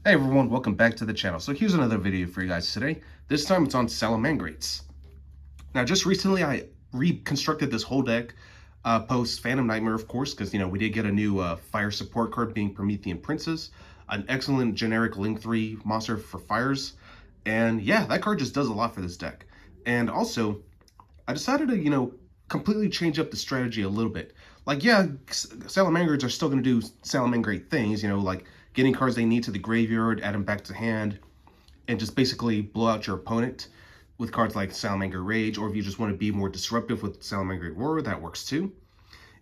Hey everyone, welcome back to the channel. So here's another video for you guys today. This time it's on Salamangreats. Now just recently I reconstructed this whole deck post Phantom Nightmare, of course, because we did get a new fire support card being Promethean Princess, an excellent generic Link 3 monster for fires, and yeah, that card just does a lot for this deck. And also, I decided to, completely change up the strategy a little bit. Like, yeah, Salamangreats are still going to do Salamangreat things, like getting cards they need to the graveyard, add them back to hand, and just basically blow out your opponent with cards like Salamanger Rage, or if you just want to be more disruptive with Salamangreat Roar, that works too.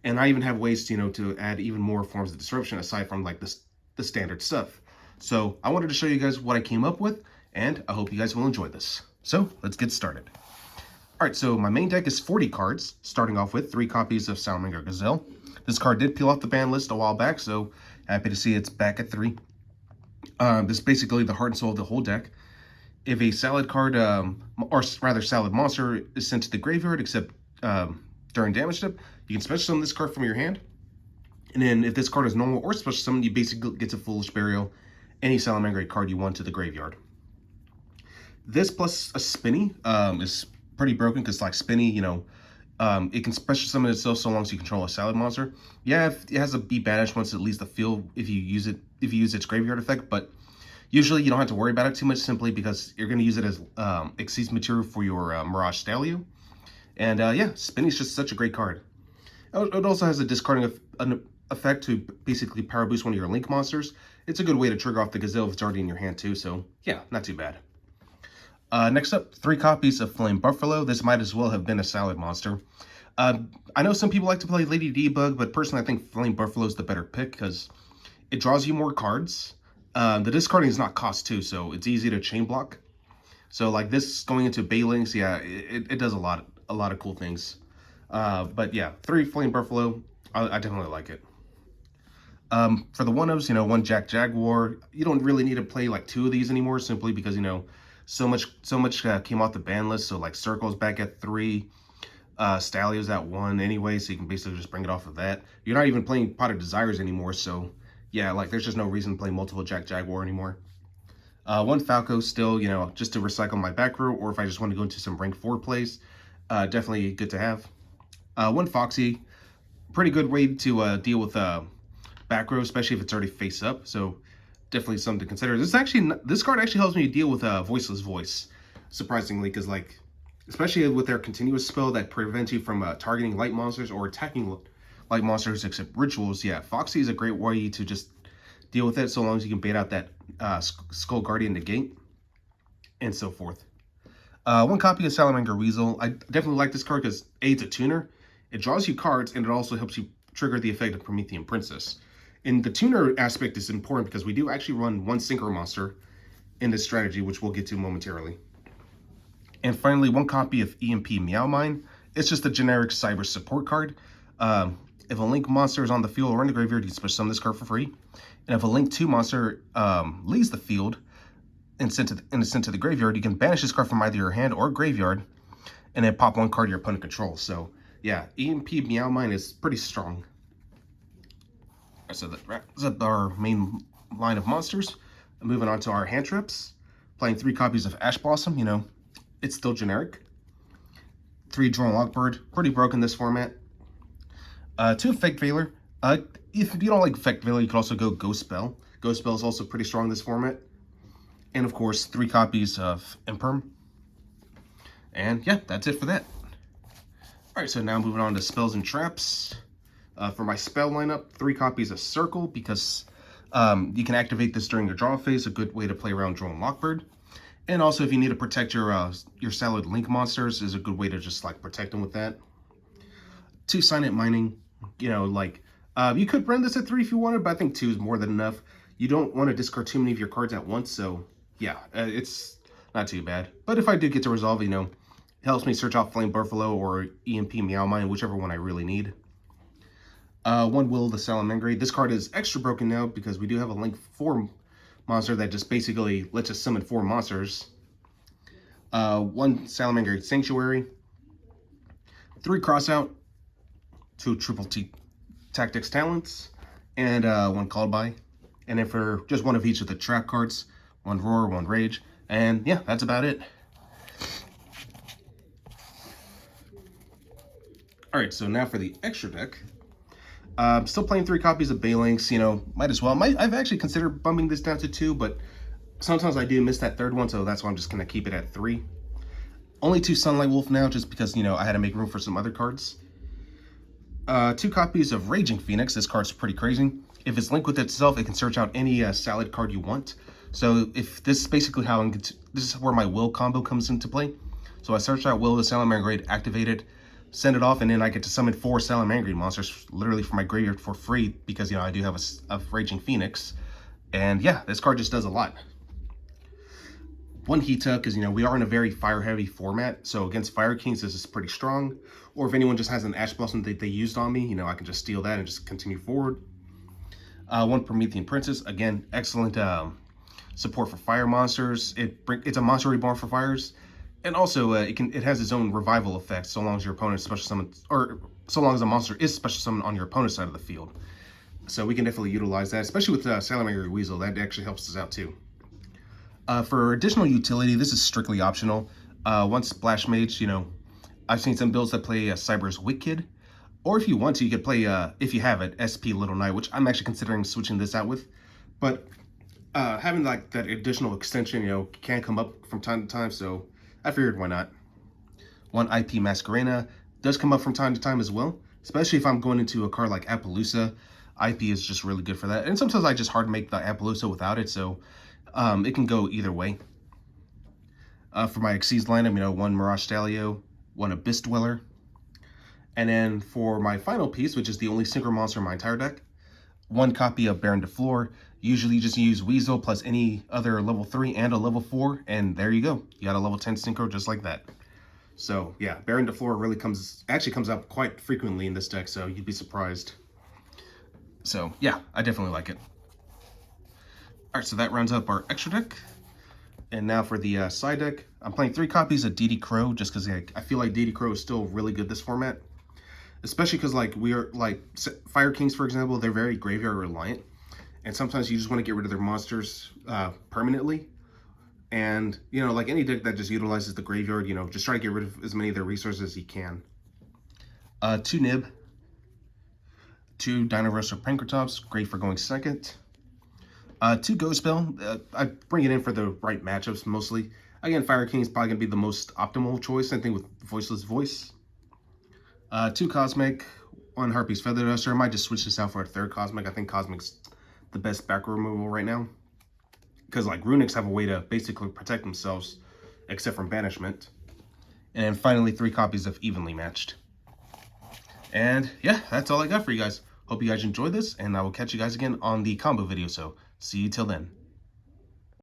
And I even have ways, to add even more forms of disruption aside from like the standard stuff. So I wanted to show you guys what I came up with, and I hope you guys will enjoy this. So let's get started. Alright, so my main deck is 40 cards, starting off with 3 copies of Salamanger Gazelle. This card did peel off the ban list a while back, so happy to see it's back at 3. This is basically the heart and soul of the whole deck. If a salad card, or rather salad monster, is sent to the graveyard, except during damage step, you can special summon this card from your hand. And then if this card is normal or special summon, you basically get to Foolish Burial any Salamangreat card you want to the graveyard. This plus a Spinny is pretty broken because, like, Spinny, it can special summon itself so long as you control a salad monster. Yeah, it has to be banished once it leaves the field if you use its graveyard effect, but usually you don't have to worry about it too much simply because you're going to use it as Xyz material for your Mirage Stallion. And yeah, Spinny's just such a great card. It also has a discarding an effect to basically power boost one of your Link monsters. It's a good way to trigger off the Gazelle if it's already in your hand too, so yeah, not too bad. Next up, 3 copies of Flame Buffalo. This might as well have been a salad monster. I know some people like to play Lady Debug, but personally I think Flame Buffalo is the better pick because it draws you more cards. The discarding is not cost too, so it's easy to chain block. So like this going into Baylings, yeah, it does a lot of cool things. But yeah, 3 Flame Buffalo, I definitely like it. For the one-ofs, 1 Jack Jaguar, you don't really need to play like 2 of these anymore simply because, so much came off the ban list. So like Circle's back at 3, Stallion's at 1 anyway, so you can basically just bring it off of that. You're not even playing Pot of Desires anymore, so yeah, like there's just no reason to play multiple Jack Jaguar anymore. 1 Falco still, just to recycle my back row, or if I just want to go into some rank 4 plays, definitely good to have. 1 Foxy, pretty good way to deal with back row, especially if it's already face up, so definitely something to consider. This card actually helps me deal with Voiceless Voice, surprisingly, because like, especially with their continuous spell that prevents you from targeting light monsters or attacking light monsters except rituals. Yeah, Foxy is a great way to just deal with it so long as you can bait out that Skull Guardian negate and so forth. 1 copy of Salamanger Weasel. I definitely like this card because A, it's a tuner. It draws you cards and it also helps you trigger the effect of Promethean Princess. And the tuner aspect is important because we do actually run 1 synchro monster in this strategy, which we'll get to momentarily. And finally, 1 copy of EMP Meow Mine. It's just a generic cyber support card. If a Link monster is on the field or in the graveyard, you can special summon this card for free. And if a Link 2 monster leaves the field and is sent to the graveyard, you can banish this card from either your hand or graveyard, and then pop 1 card your opponent controls. So yeah, EMP Meow Mine is pretty strong. So that's our main line of monsters. Moving on to our hand traps. Playing 3 copies of Ash Blossom, it's still generic. 3 Drone Lockbird, pretty broken this format. 2 Effect Veiler. If you don't like Effect Veiler, you can also go Ghost Spell. Ghost Spell is also pretty strong in this format. And of course, 3 copies of Imperm. And yeah, that's it for that. Alright, so now moving on to spells and traps. For my spell lineup, 3 copies of Circle, because you can activate this during your draw phase, a good way to play around Drone Lockbird. And also, if you need to protect your Salad Link monsters, is a good way to just like protect them with that. 2 Silent Mining, you could run this at 3 if you wanted, but I think 2 is more than enough. You don't want to discard too many of your cards at once, so yeah, it's not too bad. But if I do get to resolve, it helps me search out Flame Buffalo or EMP Meow Mine, whichever one I really need. 1 Will the Salamangreat. This card is extra broken now because we do have a Link 4 monster that just basically lets us summon 4 monsters. 1 Salamangreat Sanctuary. 3 Crossout. 2 Triple T Tactics Talents. And 1 Called By. And then for just one of each of the trap cards, one Roar, one Rage, and yeah, that's about it. Alright, so now for the extra deck. Still playing 3 copies of Balinks, you know, might as well. I've actually considered bumping this down to 2, but sometimes I do miss that third one, so that's why I'm just going to keep it at 3. Only 2 Sunlight Wolf now, just because, you know, I had to make room for some other cards. 2 copies of Raging Phoenix. This card's pretty crazy. If it's linked with itself, it can search out any salad card you want. So if this is basically how this is where my Will combo comes into play. So I search out Will the Salamangreat, activate it, send it off, and then I get to summon 4 Salamangreat monsters literally from my graveyard for free because, you know, I do have a Raging Phoenix. And yeah, this card just does a lot. One Hita, because, you know, we are in a very fire-heavy format, so against Fire Kings, this is pretty strong. Or if anyone just has an Ash Blossom that they used on me, you know, I can just steal that and just continue forward. One Promethean Princess, again, excellent support for fire monsters. It's a monster reborn for fires. And also, it has its own revival effect so long as your opponent special summons, or so long as a monster is special summoned on your opponent's side of the field. So we can definitely utilize that, especially with Salamangreat Weasel. That actually helps us out too. For additional utility, this is strictly optional. One Splash Mage, you know, I've seen some builds that play Cyber's Wicked. Or if you want to, you could play, if you have it, SP Little Knight, which I'm actually considering switching this out with. But having like that additional extension, you know, can come up from time to time, so I figured why not. One IP Masquerena does come up from time to time as well, especially if I'm going into a card like Appaloosa. IP is just really good for that. And sometimes I just hard make the Appaloosa without it, so it can go either way. For my Xyz lineup, you know, one Mirage Stalio, one Abyss Dweller. And then for my final piece, which is the only synchro monster in my entire deck, one copy of Baron de Fleur. Usually you just use Weasel plus any other level 3 and a level 4, and there you go. You got a level 10 synchro just like that. So yeah, Baron de Fleur really comes up quite frequently in this deck, so you'd be surprised. So yeah, I definitely like it. Alright, so that rounds up our extra deck. And now for the side deck, I'm playing 3 copies of DD Crow just because I feel like DD Crow is still really good this format. Especially because, like, we are, like, Fire Kings, for example, they're very graveyard reliant. And sometimes you just want to get rid of their monsters permanently. And, you know, like any deck that just utilizes the graveyard, you know, just try to get rid of as many of their resources as you can. 2 Nib. 2 Dino Roaster Pankratops, great for going second. 2 Ghost Spell. I bring it in for the right matchups mostly. Again, Fire King is probably going to be the most optimal choice. Same thing with Voiceless Voice. 2 Cosmic, 1 Harpy's Feather Duster. I might just switch this out for a 3rd Cosmic. I think Cosmic's the best back removal right now. Because, like, Runics have a way to basically protect themselves, except from banishment. And then finally, 3 copies of Evenly Matched. And yeah, that's all I got for you guys. Hope you guys enjoyed this, and I will catch you guys again on the combo video. So see you till then.